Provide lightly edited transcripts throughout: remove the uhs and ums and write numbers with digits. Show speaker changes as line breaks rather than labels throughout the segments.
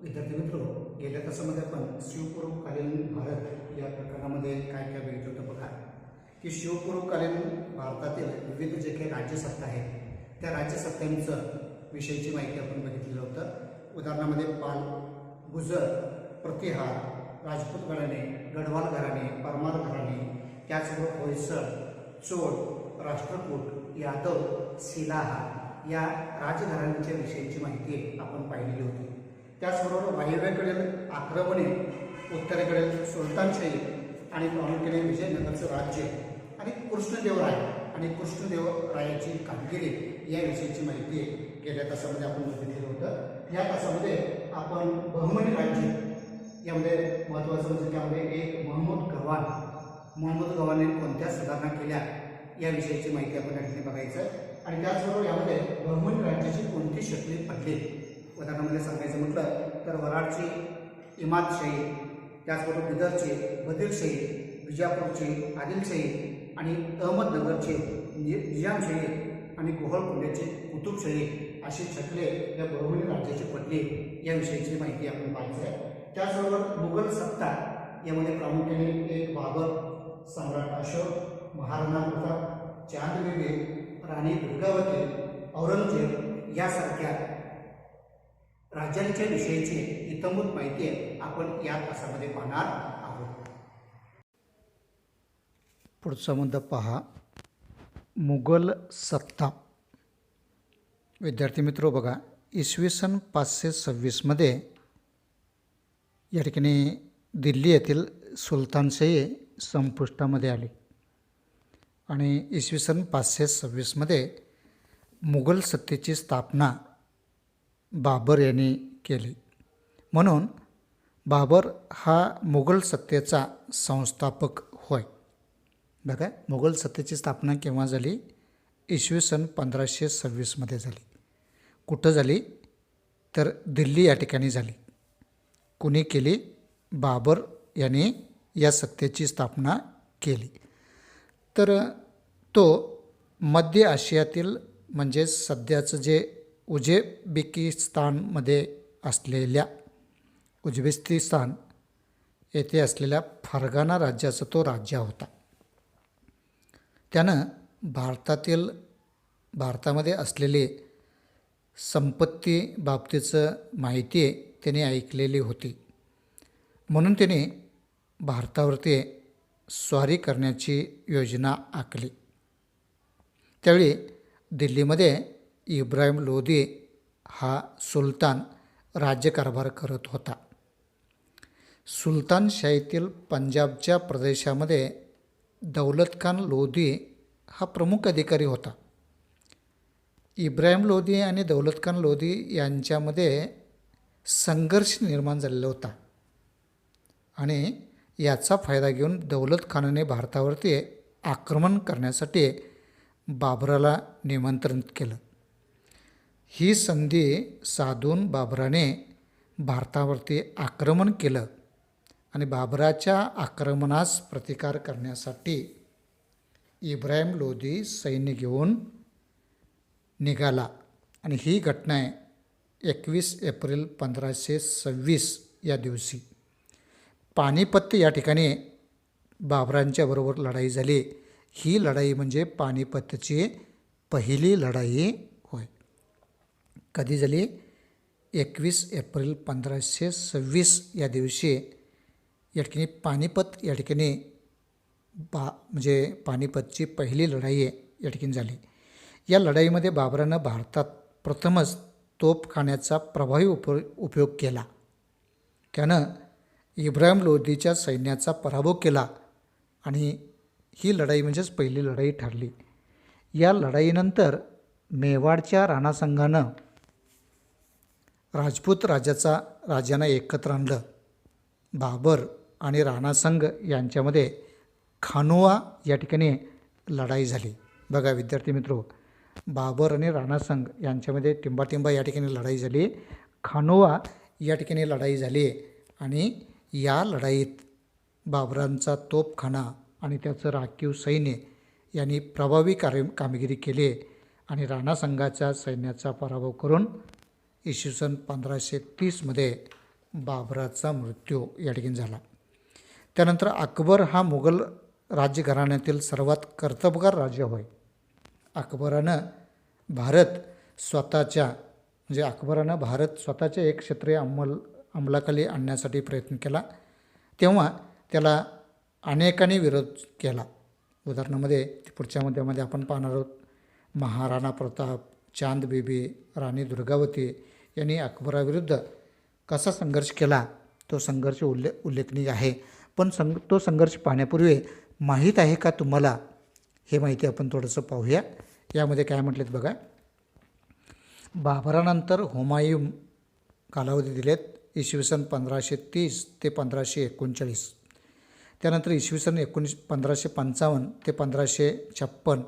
विद्यार्थी मित्रो, गेल्या तासामध्ये आपण शिवपूर्वकालीन भारत या प्रकरणामध्ये काय काय बघितलं होतं बघा की शिवपूर्वकालीन भारतातील विविध जे काही राज्यसत्ता आहेत त्या राज्यसत्तांचं विषयीची माहिती आपण बघितलेलं होतं. उदाहरणामध्ये पाल, गुजर, प्रतिहार, राजपूत घराणे, गढवाल घराणे, परमार घराणे, त्याचबरोबर होयसळ, चोळ, राष्ट्रकूट, यादव, सिलाहा या राजघराण्यांच्या विषयीची माहिती आपण पाहिलेली होती. त्याचबरोबर वायव्येकडील आक्रमणे, उत्तरेकडील सुलतानशाही आणि प्रामुख्याने विजयनगरचं राज्य आणि कृष्णदेवरायाची कामगिरी याविषयीची माहिती गेल्या तासामध्ये आपण बघितलेलं होतं. या तासामध्ये आपण बहमनी राज्य यामध्ये महत्त्वाचं म्हणजे त्यामध्ये एक मोहम्मद गवाने कोणत्या सुधारणा केल्या याविषयीची माहिती आपण या ठिकाणी बघायचं. आणि त्याचबरोबर यामध्ये बहमनी राज्याची कोणती शक्ती पडली उदाहरणामध्ये सांगायचं म्हटलं तर वराडची इमादशाही, त्याचबरोबर बिदरची बदिलशाही, विजापूरची आदिलशाही आणि अहमदनगरची निजामशाही आणि गोहळकोंड्याची कुतुबशाही अशी शक्ले या बहमनी राज्याची पडली याविषयीची माहिती आपण पाहायची आहे. त्याचबरोबर मुघल सत्ता यामध्ये प्रामुख्याने एक बाबर, सम्राट अशोक, महाराणा प्रताप, चांद बेबी, राणी दुर्गावती, औरंगजेब यासारख्या राज्यांच्या विषयीची इत्थंभूत माहिती आपण या तासामध्ये पाहणार आहोत. पुढचा मुद्दा पहा, मुघल सत्ता. विद्यार्थी मित्रो बघा, इसवी सन 526मध्ये या ठिकाणी दिल्ली येथील सुलतानशाही संपुष्टामध्ये आली आणि इसवी सन 526मध्ये मुघल सत्तेची स्थापना बाबर यांनी केली. म्हणून बाबर हा मुघल सत्तेचा संस्थापक होय. बघा, मुघल सत्तेची स्थापना केव्हा झाली? इसवी सन 1526मध्ये झाली. कुठं झाली? तर दिल्ली या ठिकाणी झाली. कुणी केली? बाबर यांनी या सत्तेची स्थापना केली. तर तो मध्य आशियातील म्हणजे सध्याचं जे उझबेकिस्तानमध्ये असलेल्या उझबेकिस्तान येथे असलेल्या फरगाना राज्याचा तो राजा होता. त्यानं भारतामध्ये असलेली संपत्ती बाबतीचं माहिती त्याने ऐकलेली होती. म्हणून त्याने भारतावरती स्वारी करण्याची योजना आखली. त्यावेळी दिल्लीमध्ये इब्राहिम लोदी हा सुलतान राज्यकारभार करत होता. सुलतानशाहीतील पंजाबच्या प्रदेशामध्ये दौलतखान लोदी हा प्रमुख अधिकारी होता. इब्राहिम लोदी आणि दौलतखान लोदी यांच्यामध्ये संघर्ष निर्माण झालेला होता आणि याचा फायदा घेऊन दौलतखानाने भारतावरती आक्रमण करण्यासाठी बाबराला निमंत्रित केलं. ही संधी साधून बाबराने भारतावरती आक्रमण केलं आणि बाबराच्या आक्रमणास प्रतिकार करण्यासाठी इब्राहिम लोदी सैन्य घेऊन निघाला. आणि ही घटना आहे 21 एप्रिल 1526 या दिवशी. पानिपत या ठिकाणी बाबरांच्या बरोबर लढाई झाली. ही लढाई म्हणजे पानिपतची पहिली लढाई होय. कधी झाली? 21 एप्रिल 1526 या दिवशी या ठिकाणी पानिपत या ठिकाणी म्हणजे पानिपतची पहिली लढाई या ठिकाणी झाली. या लढाईमध्ये बाबरानं भारतात प्रथमच तोफखान्याचा प्रभावी उपयोग केला. त्यानं इब्राहिम लोदीच्या सैन्याचा पराभव केला आणि ही लढाई म्हणजेच पहिली लढाई ठरली. या लढाईनंतर मेवाडच्या राणासंघानं राजपूत राजांना एकत्र आणलं. बाबर आणि राणासंघ यांच्यामध्ये खानोआ या ठिकाणी लढाई झाली. बघा विद्यार्थी मित्रो, बाबर आणि राणासंघ यांच्यामध्ये टिंबाटिंबा या ठिकाणी लढाई झाली. खानोआ या ठिकाणी लढाई झाली आणि या लढाईत बाबरांचा तोफखाना आणि त्याचं राखीव सैन्य यांनी प्रभावी कामगिरी केली आणि राणासंघाच्या सैन्याचा पराभव करून इसवी सन 1530मध्ये बाबराचा मृत्यू या ठिकाणी झाला. त्यानंतर अकबर हा मुघल राज्यघराण्यातील सर्वात कर्तबगार राजा होय. अकबरानं भारत स्वतःच्या एक क्षेत्रीय अंमलाखाली आणण्यासाठी प्रयत्न केला. तेव्हा त्याला अनेकांनी विरोध केला. उदाहरणामध्ये पुढच्या मुद्द्यामध्ये आपण पाहणार आहोत. महाराणा प्रताप, चांद बीबी, राणी दुर्गावती यांनी अकबराविरुद्ध कसा संघर्ष केला तो संघर्ष उल्लेखनीय आहे. पण तो संघर्ष पाहण्यापूर्वी माहीत आहे का तुम्हाला हे माहिती आपण थोडंसं पाहूया. यामध्ये काय म्हटलेत बघा. बाबरानंतर हुमायून कालावधी दिलेत इसवी सन 1530 ते 1539. त्यानंतर इसवी सन 1555 ते 1556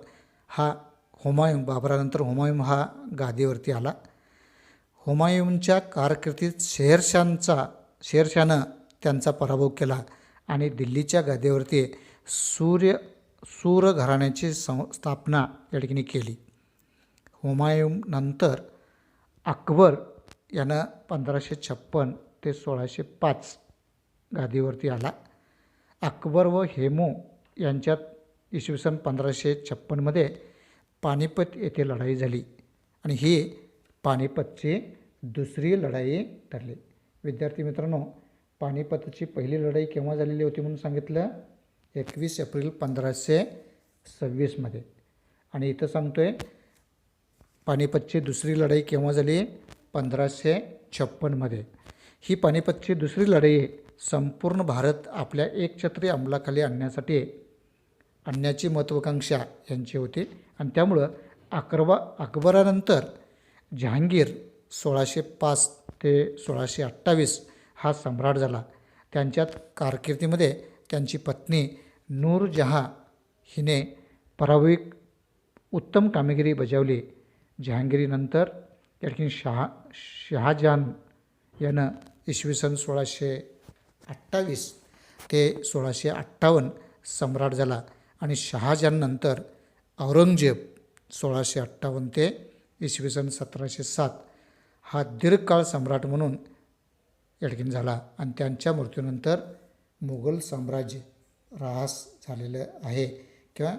हा बाबरानंतर हुमायून हा गादीवरती आला. हुमायूनच्या कारकिर्दीत शेरशानं त्यांचा पराभव केला आणि दिल्लीच्या गादीवरती सूर घराण्याची स्थापना या ठिकाणी केली. हुमायूननंतर अकबर यानं 1556 ते 1605 गादीवरती आला. अकबर व हेमू यांच्यात इसवी सन 1556 पानिपत येथे लढाई झाली आणि ही पानिपतची दुसरी लढाई ठरली. विद्यार्थी मित्रांनो, पानिपतची पहिली लढाई केव्हा झालेली होती म्हणून सांगितलं? 21 एप्रिल 1526 आणि इथं सांगतोय पानिपतची दुसरी लढाई केव्हा झाली? 1556 ही पानिपतची दुसरी लढाई संपूर्ण भारत आपल्या एकछत्री अंमलाखाली आणण्याची महत्त्वाकांक्षा यांची होती आणि त्यामुळं अकबरानंतर जहांगीर 1605 ते 1628 हा सम्राट झाला. त्यांच्यात कारकिर्दीमध्ये त्यांची पत्नी नूरजहाँ हिने उत्तम कामगिरी बजावली. जहांगीरीनंतर त्या ठिकाणी शहाजहान यानं इसवी सन 1628 ते 1658 सम्राट झाला आणि शहाजहाननंतर औरंगजेब 1658 ते इसवी सन 1707 हा दीर्घकाळ सम्राट म्हणून या ठिकाणी झाला आणि त्यांच्या मृत्यूनंतर मुघल साम्राज्य ऱ्हास झालेलं आहे किंवा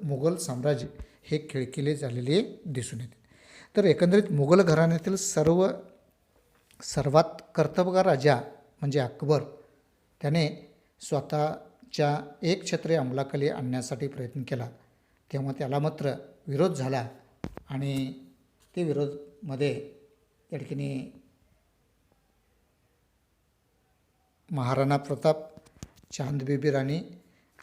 मुघल साम्राज्य हे खिळखिले झालेले दिसून येते. तर एकंदरीत मुघल घराण्यातील सर्वात कर्तबगार राजा म्हणजे अकबर, त्याने स्वतःच्या एकछत्री अंमलाखाली आणण्यासाठी प्रयत्न केला. तेव्हा त्याला मात्र विरोध झाला आणि ते विरोधमध्ये त्या ठिकाणी महाराणा प्रताप, चांद बीबी, राणी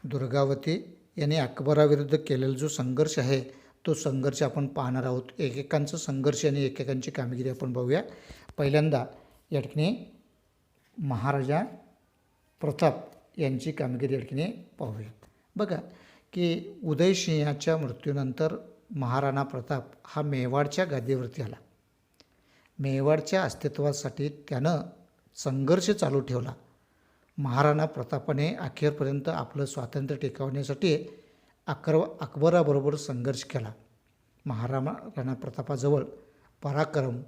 दुर्गावती यांनी अकबराविरुद्ध केलेला जो संघर्ष आहे तो संघर्ष आपण पाहणार आहोत. एकेकांचं संघर्ष आणि एकेकांची कामगिरी आपण पाहूया. पहिल्यांदा या ठिकाणी महाराजा प्रताप यांची कामगिरी या ठिकाणी पाहूया. बघा की उदयसिंहाच्या मृत्यूनंतर महाराणा प्रताप हा मेवाडच्या गादीवरती आला. मेवाडच्या अस्तित्वासाठी त्यानं संघर्ष चालू ठेवला. महाराणा प्रतापाने अखेरपर्यंत आपलं स्वातंत्र्य टिकवण्यासाठी अकबराबरोबर संघर्ष केला. महाराणा प्रतापाजवळ पराक्रम,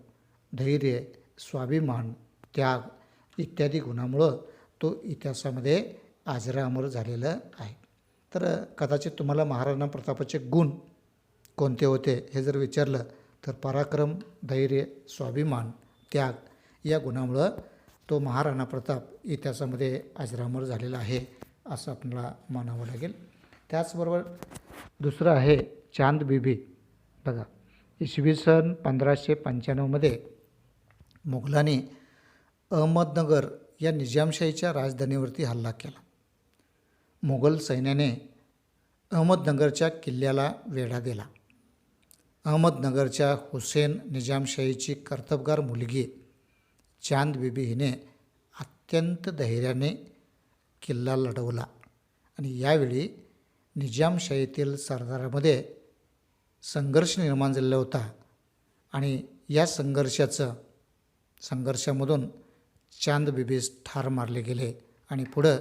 धैर्य, स्वाभिमान, त्याग इत्यादी गुणामुळं तो इतिहासामध्ये अजरामर झालेलं आहे. तर कदाचित तुम्हाला महाराणा प्रतापाचे गुण कोणते होते हे जर विचारलं तर पराक्रम, धैर्य, स्वाभिमान, त्याग या गुणामुळं तो महाराणा प्रताप इतिहासामध्ये अजरामर झालेला आहे असं आपल्याला मानावं लागेल. त्याचबरोबर दुसरं आहे चांद बीबी. बघा इसवी सन 1595 मुघलांनी अहमदनगर या निजामशाहीच्या राजधानीवरती हल्ला केला. मुघल सैन्याने अहमदनगरच्या किल्ल्याला वेढा दिला. अहमदनगरच्या हुसेन निजामशाहीची कर्तबगार मुलगी चांद बीबी हिने अत्यंत धैर्याने किल्ला लढवला आणि यावेळी निजामशाहीतील सरदारामध्ये संघर्ष निर्माण झालेला होता आणि या संघर्षामधून चांद बीबीस ठार मारले गेले आणि पुढं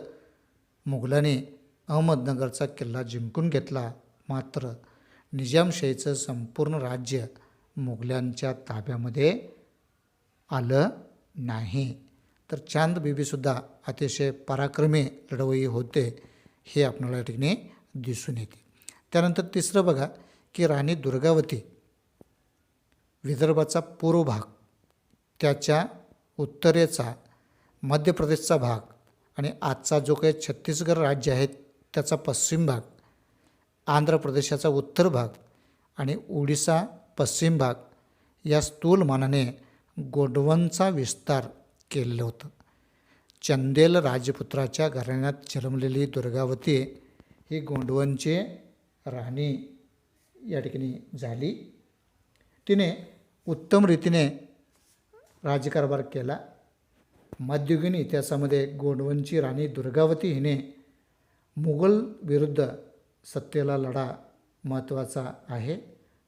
मुघलांनी अहमदनगरचा किल्ला जिंकून घेतला. मात्र निजामशाहीचं संपूर्ण राज्य मुघलांच्या ताब्यामध्ये आलं नाही. तर चांद बीबीसुद्धा अतिशय पराक्रमी लढवय्ये होते हे आपल्याला या ठिकाणी दिसून येते. त्यानंतर तिसरं बघा की राणी दुर्गावती विदर्भाचा पूर्व भाग, त्याच्या उत्तरेचा मध्य प्रदेशचा भाग आणि आजचा जो काही छत्तीसगड राज्य आहे त्याचा पश्चिम भाग, आंध्र प्रदेशाचा उत्तर भाग आणि ओडिसा पश्चिम भाग या स्थूल मानाने गोंडवनचा विस्तार केलेलं होतं. चंदेल राजपुत्राच्या घराण्यात जन्मलेली दुर्गावती ही गोंडवनची राणी या ठिकाणी झाली. तिने उत्तम रीतीने राज्यकारभार केला. मध्ययुगीन इतिहासामध्ये गोंडवनची राणी दुर्गावती हिने मुघल विरुद्ध सत्तेला लढा महत्त्वाचा आहे.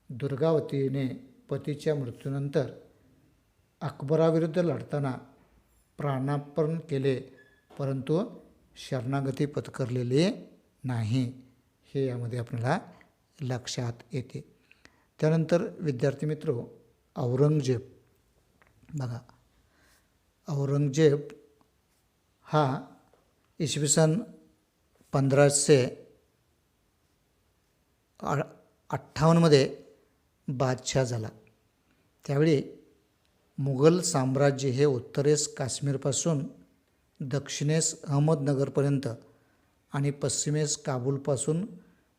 दुर्गावतीने पतीच्या मृत्यूनंतर अकबराविरुद्ध लढताना प्राणार्पण केले, परंतु शरणागती पत्करलेली नाही, हे यामध्ये आपल्याला लक्षात येते. त्यानंतर विद्यार्थी मित्रो, औरंगजेब बघा, औरंगजेब हा इसवी सन 1558 बादशाह झाला. त्यावेळी मुघल साम्राज्य हे उत्तरेस काश्मीरपासून दक्षिणेस अहमदनगरपर्यंत आणि पश्चिमेस काबूलपासून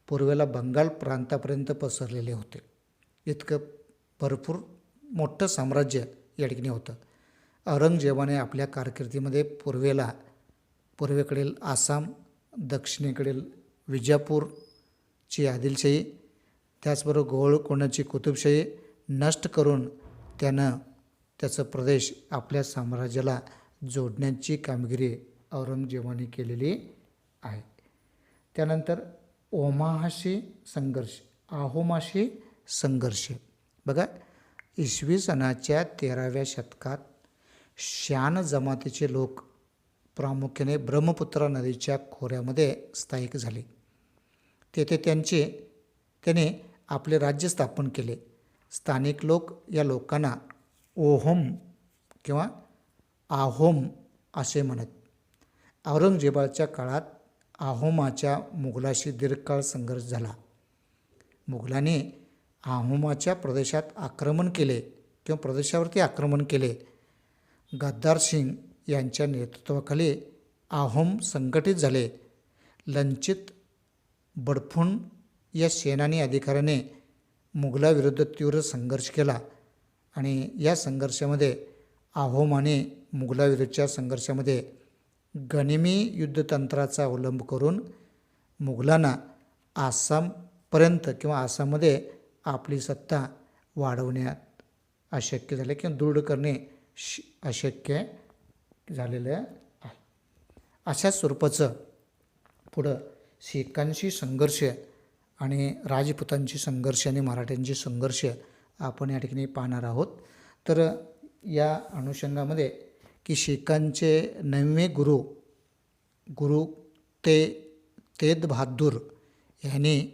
पूर्वेला बंगाल प्रांतापर्यंत पसरलेले होते. इतकं भरपूर मोठं साम्राज्य या ठिकाणी होतं. औरंगजेबाने आपल्या कारकिर्दीमध्ये पूर्वेकडील आसाम, दक्षिणेकडील विजापूरची आदिलशाही, त्याचबरोबर गोवळकोंडाची कुतुबशाही नष्ट करून त्यानं त्याचा प्रदेश आपल्या साम्राज्याला जोडण्याची कामगिरी औरंगजेबाने केलेली आहे. त्यानंतर आहोमाशी संघर्ष बघा, इसवी सनाच्या 13व्या शतकात शान जमातीचे लोक प्रामुख्याने ब्रह्मपुत्रा नदीच्या खोऱ्यामध्ये स्थायिक झाले. तेथे त्याने आपले राज्य स्थापन केले. स्थानिक लोक या लोकांना ओहोम किंवा आहोम असे म्हणत. औरंगजेबाच्या काळात आहोमाच्या मुघलाशी दीर्घकाळ संघर्ष झाला. मुघलांनी आहोमाच्या प्रदेशावरती आक्रमण केले. गद्दार सिंग यांच्या नेतृत्वाखाली आहोम संघटित झाले. लंचित बडफून या सेनानी अधिकाऱ्याने मुघलाविरुद्ध तीव्र संघर्ष केला आणि या संघर्षामध्ये आहोमाने मुघलाविरुद्धच्या संघर्षामध्ये गनिमी युद्धतंत्राचा अवलंब करून मुघलांना आसामपर्यंत किंवा आसाममध्ये आपली सत्ता वाढवण्यात अशक्य झाले किंवा दृढ करणे अशक्य झालेलं आहे. अशा स्वरूपाचं पुढं शीखांशी संघर्ष आणि राजपुतांची संघर्ष आणि मराठ्यांची संघर्ष आपण या ठिकाणी पाहणार आहोत. तर या अनुषंगामध्ये की शीखांचे 9वे गुरु तेग बहादूर यांनी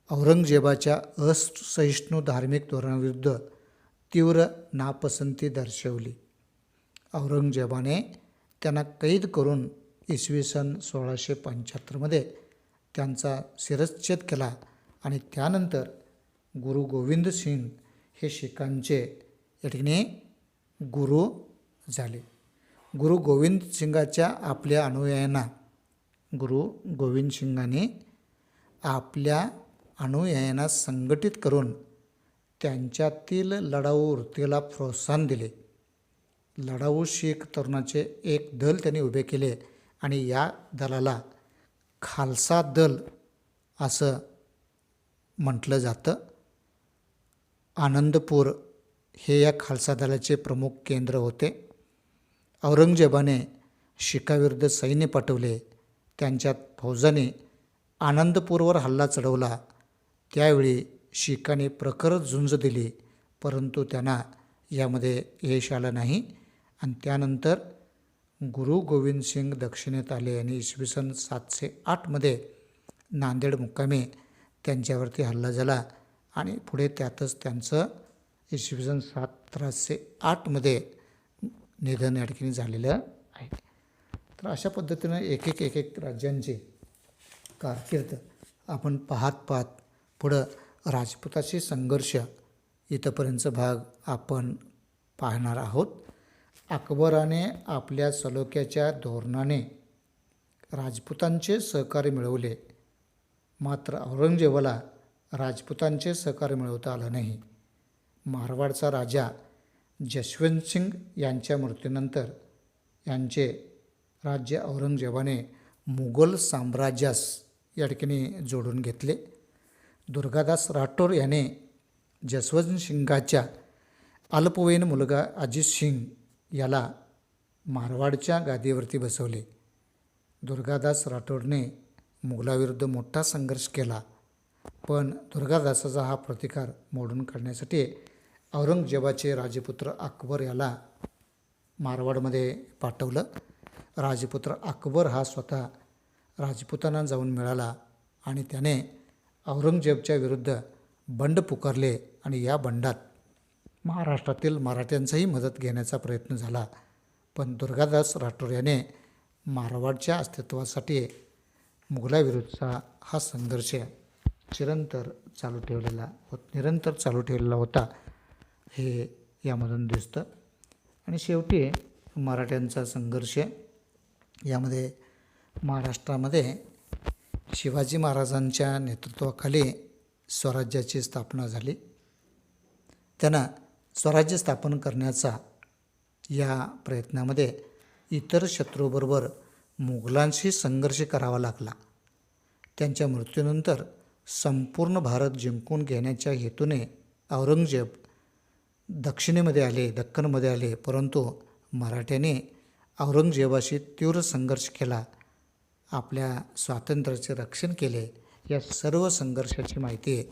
औरंगजेबाच्या असहिष्णू धार्मिक धोरणाविरुद्ध तीव्र नापसंती दर्शवली. औरंगजेबाने त्यांना कैद करून इसवी सन 1675 त्यांचा शिरच्छेद केला आणि त्यानंतर गुरु गोविंद सिंग हे शीखांचे या ठिकाणी गुरु झाले. गुरु गोविंद सिंगाच्या आपल्या अनुयायांना गुरु गोविंद सिंगाने आपल्या अनुयायांना संघटित करून त्यांच्यातील लढाऊ वृत्तीला प्रोत्साहन दिले. लढाऊ शीख तरुणाचे एक दल त्यांनी उभे केले आणि या दलाला खालसा दल असं म्हटलं जातं. आनंदपूर हे या खालसा दलाचे प्रमुख केंद्र होते. औरंगजेबाने शीखाविरुद्ध सैन्य पाठवले. त्यांच्यात फौजाने आनंदपूरवर हल्ला चढवला. त्यावेळी शीखांनी प्रखर झुंज दिली, परंतु त्यांना यामध्ये यश आलं नाही आणि त्यानंतर गुरु गोविंद सिंग दक्षिणेत आले आणि इसवी सन 708 नांदेड मुक्कामी त्यांच्यावरती हल्ला झाला आणि पुढे त्यातच त्यांचं इसवी सन 1708 निधन या ठिकाणी झालेलं आहे. तर अशा पद्धतीनं एक एक राज्यांचे कारकीर्द आपण पाहत पुढं राजपुताचे संघर्ष इथंपर्यंतचा भाग आपण पाहणार आहोत. अकबराने आपल्या सलोख्याच्या धोरणाने राजपुतांचे सहकार्य मिळवले, मात्र औरंगजेबाला राजपुतांचे सहकार्य मिळवता आलं नाही. मारवाडचा राजा जशवंत सिंग यांच्या मृत्यूनंतर यांचे राज्य औरंगजेबाने मुघल साम्राज्यास या ठिकाणी जोडून घेतले. दुर्गादास राठोर याने जसवंत सिंगाच्या अल्पवयीन मुलगा अजित सिंग याला मारवाडच्या गादीवरती बसवले. दुर्गादास राठोडने मुघलाविरुद्ध मोठा संघर्ष केला, पण दुर्गादासाचा हा प्रतिकार मोडून काढण्यासाठी औरंगजेबाचे राजपुत्र अकबर याला मारवाडमध्ये पाठवलं. राजपुत्र अकबर हा स्वतः राजपुतांना जाऊन मिळाला आणि त्याने औरंगजेबाच्या विरुद्ध बंड पुकारले आणि या बंडात महाराष्ट्रातील मराठ्यांचाही मदत घेण्याचा प्रयत्न झाला. पण दुर्गादास राठोड याने मारवाडच्या अस्तित्वासाठी मुघलाविरुद्धचा हा संघर्ष निरंतर चालू ठेवलेला होता हे यामधून दिसतं. आणि शेवटी मराठ्यांचा संघर्ष यामध्ये महाराष्ट्रामध्ये शिवाजी महाराजांच्या नेतृत्वाखाली स्वराज्याची स्थापना झाली. त्यांना स्वराज्य स्थापन करण्याचा या प्रयत्नामध्ये इतर शत्रूबरोबर मुघलांशी संघर्ष करावा लागला. त्यांच्या मृत्यूनंतर संपूर्ण भारत जिंकून घेण्याच्या हेतूने औरंगजेब दख्खनमध्ये आले, परंतु मराठ्याने औरंगजेबाशी तीव्र संघर्ष केला, आपल्या स्वातंत्र्याचे रक्षण केले. या सर्व संघर्षाची माहिती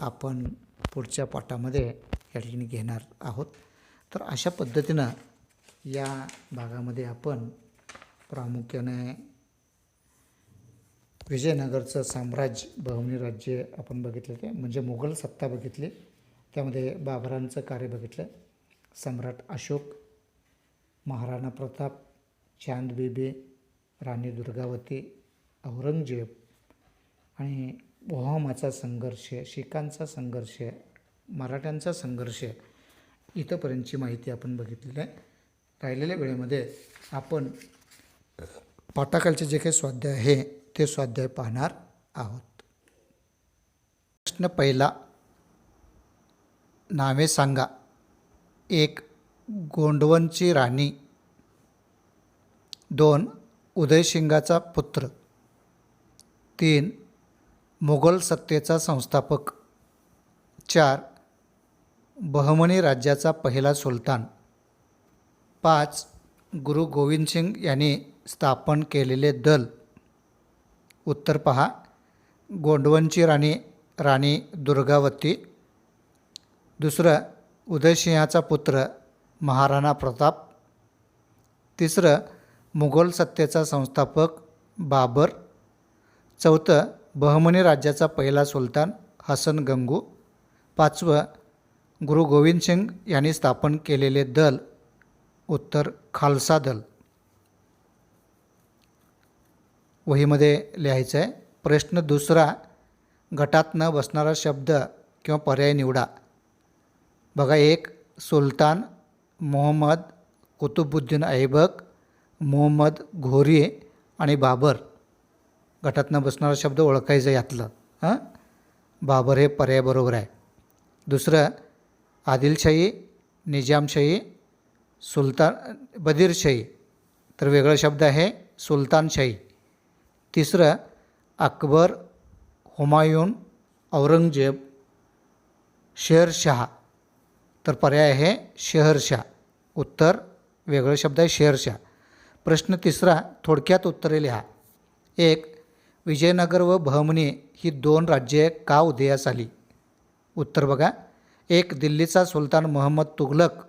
आपण पुढच्या पाठामध्ये या ठिकाणी घेणार आहोत. तर अशा पद्धतीनं या भागामध्ये आपण प्रामुख्याने विजयनगरचं साम्राज्य, बहमनी राज्य आपण बघितलं, ते म्हणजे मुघल सत्ता बघितली. त्यामध्ये बाबरांचं कार्य बघितलं, सम्राट अशोक, महाराणा प्रताप, चांद बीबी, राणी दुर्गावती, औरंगजेब आणि ओहामाचा संघर्ष, शीखांचा संघर्ष, मराठ्यांचा संघर्ष इथंपर्यंतची माहिती आपण बघितलेली आहे. राहिलेल्या वेळेमध्ये आपण पाठाखालचे जे काही स्वाध्याय आहे ते स्वाध्याय पाहणार आहोत. प्रश्न पहिला, नावे सांगा. 1. गोंडवनची राणी. 2. उदयसिंगाचा पुत्र. 3. मुघल सत्तेचा संस्थापक. 4. बहमनी राज्याचा पहिला सुलतान. 5. गुरु गोविंद सिंग यांनी स्थापन केलेले दल. उत्तर पहा. गोंडवनची राणी राणी दुर्गावती. दुसरं, उदयसिंहाचा पुत्र महाराणा प्रताप. तिसरं, मुघल सत्तेचा संस्थापक बाबर. चौथं, बहमनी राज्याचा पहिला सुलतान हसन गंगू. 5वं, गुरु गोविंद सिंग यांनी स्थापन केलेले दल. उत्तर, खालसा दल. वहीमध्ये लिहायचं आहे. प्रश्न दुसरा, गटात न बसणारा शब्द किंवा पर्याय निवडा. बघा, 1. सुलतान, मोहम्मद, कुतुबुद्दीन ऐबक, मोहम्मद घोरी आणि बाबर. गटात न बसणारा शब्द ओळखायचं यातलं. बाबर हे पर्याय बरोबर आहे. दुसरं, आदिलशाही, निजामशाही, बदिरशाही, तर वेगळा शब्द आहे सुलतानशाही. तिसरं, अकबर, हुमायून, औरंगजेब, शेरशाह, तर पर्याय आहे शेहरशाह. उत्तर वेगळा शब्द आहे शेरशाह. प्रश्न तिसरा, थोडक्यात उत्तरे लिहा. 1. विजयनगर व बहमनी ही 2 राज्ये का उदयास आली? उत्तर बघा. 1. दिल्लीचा सुलतान महम्मद तुघलक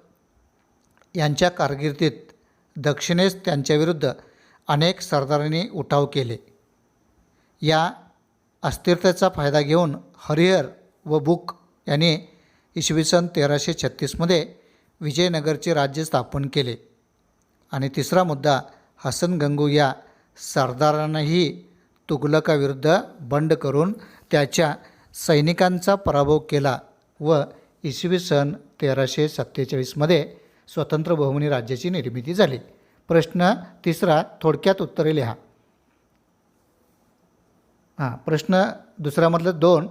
यांच्या कारकिर्दीत दक्षिणेस त्यांच्याविरुद्ध अनेक सरदारांनी उठाव केले. या अस्थिरतेचा फायदा घेऊन हरिहर व बुक यांनी इसवी सन 1336 विजयनगरचे राज्य स्थापन केले. आणि तिसरा मुद्दा, हसन गंगू या सरदारांनाही तुघलकाविरुद्ध बंड करून त्याच्या सैनिकांचा पराभव केला व इसवी सन 1347मध्ये स्वतंत्र बहमनी राज्याची निर्मिती झाली. प्रश्न तिसरा, थोडक्यात उत्तरे लिहा. प्रश्न दुसऱ्यामधलं 2,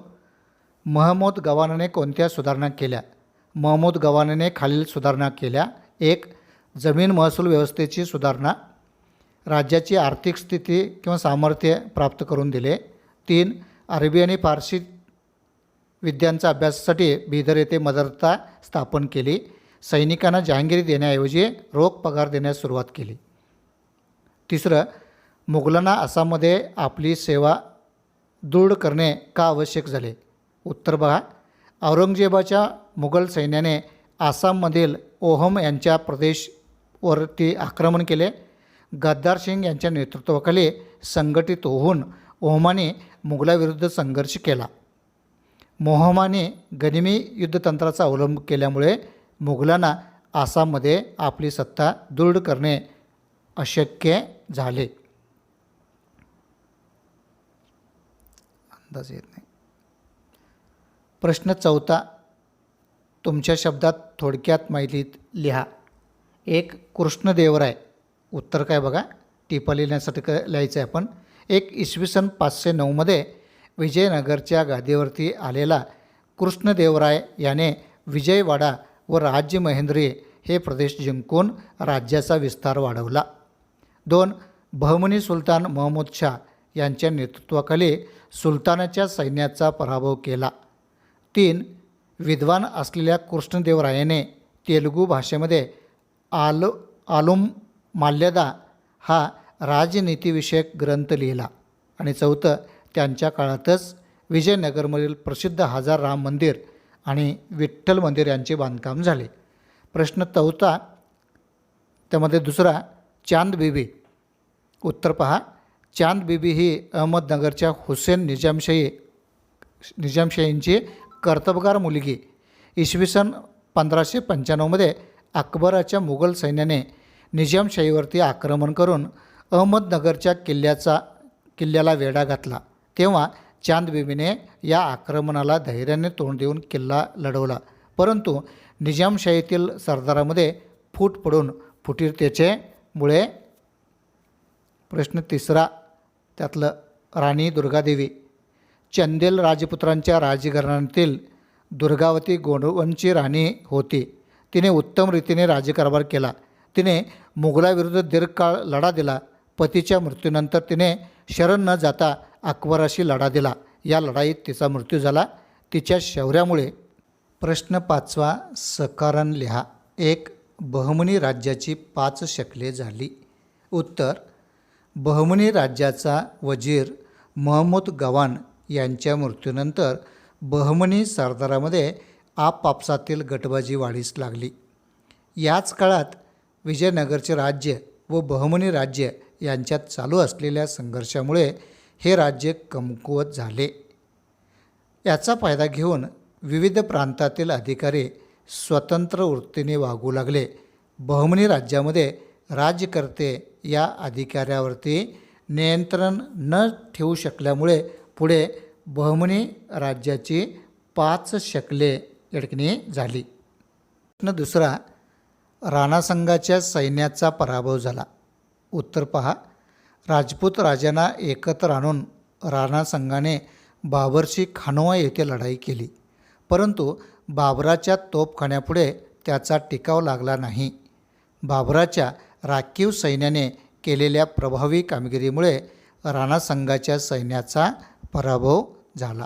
महमूद गवानाने कोणत्या सुधारणा केल्या? महमूद गवानाने खालील सुधारणा केल्या. 1. जमीन महसूल व्यवस्थेची सुधारणा, राज्याची आर्थिक स्थिती किंवा सामर्थ्य प्राप्त करून दिले. 3. अरबी आणि फारसी विद्यांचा अभ्यासासाठी बिदर येथे मदरसा स्थापन केली. सैनिकांना जहांगीर देण्याऐवजी रोख पगार देण्यास सुरुवात केली. 3. मुघलांना आसाममध्ये आपली सेवा दृढ करणे का आवश्यक झाले? उत्तर बघा. औरंगजेबाच्या मुघल सैन्याने आसाममधील ओहम यांच्या प्रदेशवरती आक्रमण केले. गद्दार सिंग यांच्या नेतृत्वाखाली संघटित होऊन ओहमाने मुघलाविरुद्ध संघर्ष केला. मोहम्माने गनिमी युद्धतंत्राचा अवलंब केल्यामुळे मुघलांना आसाममध्ये आपली सत्ता दृढ करणे अशक्य झाले. अंदाज येत नाही. प्रश्न 4, तुमच्या शब्दात थोडक्यात माहितीत लिहा. 1. कृष्णदेवराय. उत्तर काय बघा, टिपा लिहिण्यासाठी लिहायचं आहे आपण. 1. इसवी सन 509मध्ये विजयनगरच्या गादीवरती आलेला कृष्णदेवराय याने विजयवाडा व राज्य महेंद्री हे प्रदेश जिंकून राज्याचा विस्तार वाढवला. 2. बहमनी सुलतान महमूद शाह यांच्या नेतृत्वाखाली सुलतानाच्या सैन्याचा पराभव केला. 3. विद्वान असलेल्या कृष्णदेवरायाने तेलुगू भाषेमध्ये आलुम माल्यदा हा राजनीतीविषयक ग्रंथ लिहिला. आणि 4. त्यांच्या काळातच विजयनगरमधील प्रसिद्ध हजार राम मंदिर आणि विठ्ठल मंदिर यांचे बांधकाम झाले. प्रश्न 4, त्यामध्ये दुसरा, चांद बीबी. उत्तर पहा. चांद बीबी ही अहमदनगरच्या हुसेन निजामशाहींची कर्तबगार मुलगी. इसवी सन 1595मध्ये अकबराच्या मुघल सैन्याने निजामशाहीवरती आक्रमण करून अहमदनगरच्या किल्ल्याला वेढा घातला. तेव्हा चांद बीबीने या आक्रमणाला धैर्याने तोंड देऊन किल्ला लढवला. परंतु निजामशाहीतील सरदारामध्ये फूट पडून फुटीरतेमुळे. प्रश्न 3, त्यातलं, राणी दुर्गादेवी. चंदेल राजपुत्रांच्या राजघराण्यातील दुर्गावती गोंडवनची राणी होती. तिने उत्तम रीतीने राज्यकारभार केला. तिने मुघलाविरुद्ध दीर्घकाळ लढा दिला. पतीच्या मृत्यूनंतर तिने शरण न जाता अकबराशी लढा दिला. या लढाईत तिचा मृत्यू झाला. तिच्या शौर्यामुळे. प्रश्न 5, सकारण लिहा. 1. बहमनी राज्याची 5 शकले झाली. उत्तर, बहमनी राज्याचा वजीर महमूद गवान यांच्या मृत्यूनंतर बहमनी सरदारामध्ये आपापसातील गटबाजी वाढीस लागली. याच काळात विजयनगरचे राज्य व बहमनी राज्य यांच्यात चालू असलेल्या संघर्षामुळे हे राज्य कमकुवत झाले. याचा फायदा घेऊन विविध प्रांतातील अधिकारी स्वतंत्र वृत्तीने वागू लागले. बहमनी राज्यामध्ये राज्यकर्ते या अधिकाऱ्यावरती नियंत्रण न ठेवू शकल्यामुळे पुढे बहमनी राज्याची 5 शकले या ठिकाणी झाली. प्रश्न 2, राणासंघाच्या सैन्याचा पराभव झाला. उत्तर पहा. राजपूत राजांना एकत्र आणून राणासंघाने बाबरशी खानोआ येथे लढाई केली. परंतु बाबराच्या तोफखान्यापुढे त्याचा टिकाव लागला नाही. बाबराच्या राखीव सैन्याने केलेल्या प्रभावी कामगिरीमुळे राणासंघाच्या सैन्याचा पराभव झाला.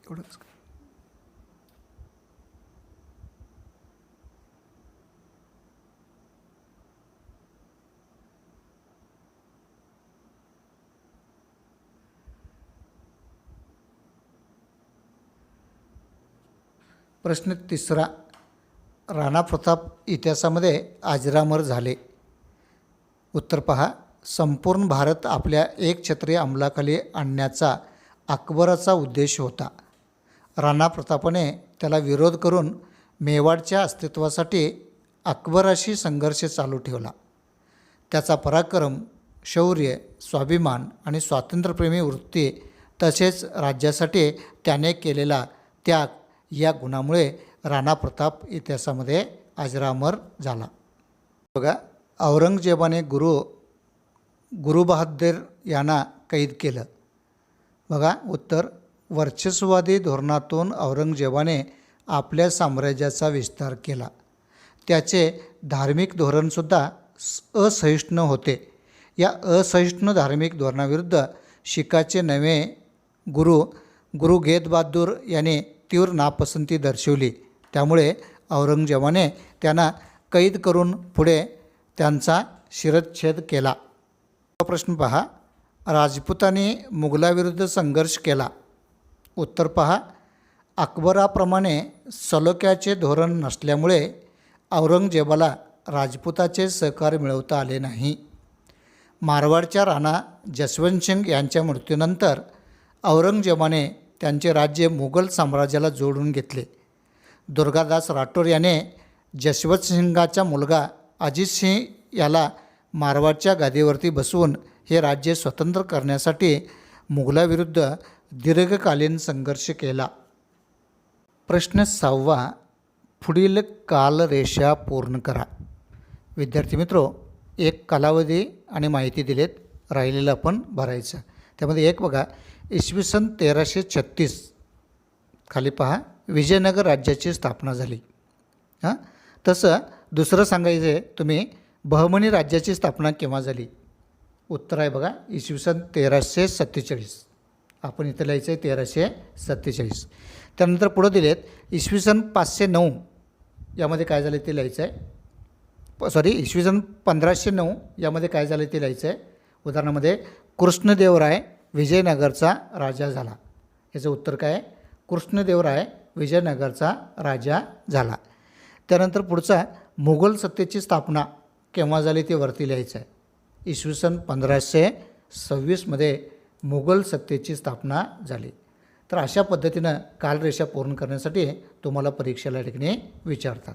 एवढंच. प्रश्न 3, राणा प्रताप इतिहासामध्ये अजरामर झाले. उत्तर पहा. संपूर्ण भारत आपल्या एकछत्री अंमलाखाली आणण्याचा अकबराचा उद्देश होता. राणा प्रतापाने त्याला विरोध करून
मेवाडच्या अस्तित्वासाठी अकबराशी संघर्ष चालू ठेवला. त्याचा पराक्रम, शौर्य, स्वाभिमान आणि स्वातंत्र्यप्रेमी वृत्ती तसेच राज्यासाठी त्याने केलेला त्याग या गुणामुळे राणा प्रताप इतिहासामध्ये अजरामर झाला. बघा, औरंगजेबाने गुरु बहादूर यांना कैद केलं. बघा उत्तर, वर्चस्ववादी धोरणातून औरंगजेबाने आपल्या साम्राज्याचा विस्तार केला. त्याचे धार्मिक धोरणसुद्धा असहिष्णू होते. या असहिष्णू धार्मिक धोरणाविरुद्ध शिखाचे नवे गुरु गेदबहादूर याने तीव्र नापसंती दर्शवली. त्यामुळे औरंगजेबाने त्यांना कैद करून पुढे त्यांचा शिरच्छेद केला. प्रश्न पहा, राजपुतांनी मुघलाविरुद्ध संघर्ष केला. उत्तर पहा, अकबराप्रमाणे सलोख्याचे धोरण नसल्यामुळे औरंगजेबाला राजपुताचे सहकार्य मिळवता आले नाही. मारवाडच्या राणा जसवंतसिंग यांच्या मृत्यूनंतर औरंगजेबाने त्यांचे राज्य मुघल साम्राज्याला जोडून घेतले. दुर्गादास राठोर याने जसवंतसिंगाचा मुलगा अजितसिंग याला मारवाडच्या गादीवरती बसवून हे राज्य स्वतंत्र करण्यासाठी मुघलाविरुद्ध दीर्घकालीन संघर्ष केला. प्रश्न 6वा, पुढील कालरेषा पूर्ण करा. विद्यार्थी मित्रो, एक कालावधी आणि माहिती दिलेत, राहिलेलं आपण भरायचं. त्यामध्ये एक बघा, इसवी सन 1336 खाली पहा विजयनगर राज्याची स्थापना झाली. तसं दुसरं सांगायचं आहे तुम्ही, बहमनी राज्याची स्थापना केव्हा झाली. उत्तर आहे बघा, इसवी सन 1347. आपण इथं लिहायचं आहे 1347. त्यानंतर पुढं दिलेत इसवी सन 509 यामध्ये काय झाले ते लिहायचं आहे. इसवी सन 1509 यामध्ये काय झाले ते लिहायचं आहे. उदाहरणामध्ये कृष्णदेवराय विजयनगरचा राजा झाला. याचं उत्तर काय आहे, कृष्णदेवराय विजयनगरचा राजा झाला. त्यानंतर पुढचा, मुघल सत्तेची स्थापना केव्हा झाली ते वरती लिहायचं आहे. इसवी सन 1526 मुघल सत्तेची स्थापना झाली. तर अशा पद्धतीनं कालरेषा पूर्ण करण्यासाठी तुम्हाला परीक्षेला ठिकाणी विचारतात.